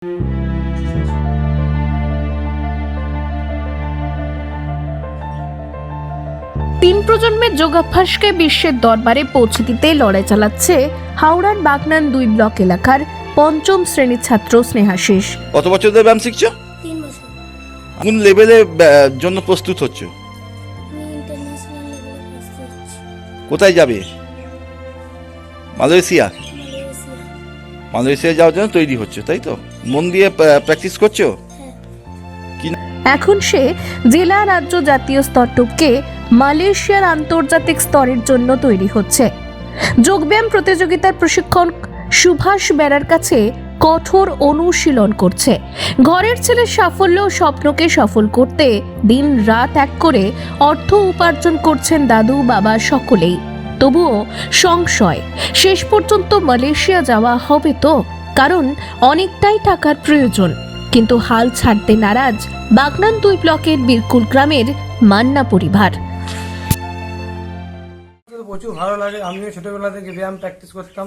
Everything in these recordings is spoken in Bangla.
তিন প্রজন্মের যোগাভ্যাসকে বিশ্বের দরবারে পৌঁছে দিতে লড়াই চালাচ্ছে হাওড়ার বাগনান 2 ব্লক এলাকার পঞ্চম শ্রেণীর ছাত্র স্নেহাশিস। কত বছর ধরে ব্যায়াম শিখছো? 3 বছর। কোন লেভেলে জন্য প্রস্তুত হচ্ছ? আমি ইন্টারন্যাশনাল লেভেলে প্রস্তুত হচ্ছি। কোথায় যাবে? মালয়েশিয়া। মালয়েশিয়া যাওয়ার জন্য তৈরি হচ্ছে, তাই তো? মন দিয়ে প্র্যাকটিস করছো? এখন সে জেলা, রাজ্য, জাতীয় স্তর টপকে মালয়েশিয়ার আন্তর্জাতিক স্তরের জন্য তৈরি হচ্ছে। যোগব্যায়াম প্রতিযোগিতার প্রশিক্ষক সুভাষ বেরার কাছে কঠোর অনুশীলন করছে। ঘরের ছেলের সাফল্য ও স্বপ্নকে সফল করতে দিন রাত এক করে অর্থ উপার্জন করছেন দাদু, বাবা সকলেই। তবুও সংশয়, শেষ পর্যন্ত মালয়েশিয়া যাওয়া হবে তো? কারণ অনেকটাই টাকার প্রয়োজন। কিন্তু হাল ছাড়তে নারাজ বাগনান 2 ব্লকের বীরকুল গ্রামের মান্না পরিবার। প্রচুর ভালো লাগে। আমিও ছোটবেলা থেকে ব্যায়াম প্র্যাকটিস করতাম।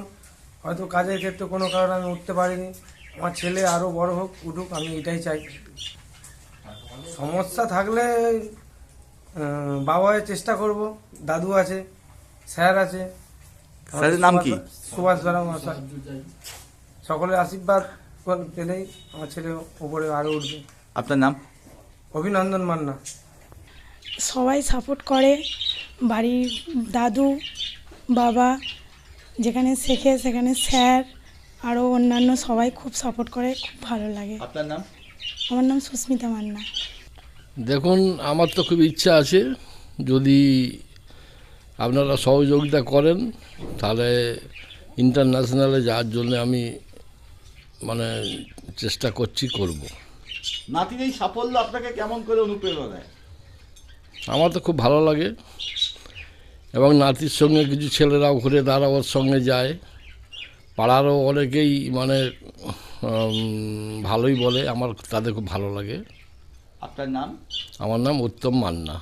হয়তো কাজের ক্ষেত্রে কোনো কারণে আমি উঠতে পারিনি। আমার ছেলে আরও বড় হোক, উঠুক, আমি এটাই চাই। সমস্যা থাকলে বাবাই চেষ্টা করব। দাদু আছে, স্যার আছে। স্যারের নাম কি? সুভাষ বেরা মহাশয়। সকলের আশীর্বাদ পেলেই আমার ছেলে উপরে আরও উঠবে। আপনার নাম? অভিনন্দন মান্না। সবাই সাপোর্ট করে, বাড়ির দাদু, বাবা, যেখানে শেখে সেখানে স্যার, আরও অন্যান্য সবাই খুব সাপোর্ট করে, খুব ভালো লাগে। আপনার নাম? আমার নাম সুস্মিতা মান্না। দেখুন, আমার তো খুব ইচ্ছা আছে, যদি আপনারা সহযোগিতা করেন তাহলে ইন্টারন্যাশনালে যাওয়ার জন্য আমি চেষ্টা করব। নাতির এই সাফল্য আপনাকে কেমন করে অনুপ্রেরণা দেয়? আমার তো খুব ভালো লাগে, এবং নাতির সঙ্গে কিছু ছেলেরাও ঘুরে তারা ওর সঙ্গে যায়। পাড়ারও অনেকেই ভালোই বলে, আমার তাদের খুব ভালো লাগে। আপনার নাম? আমার নাম উত্তম মান্না।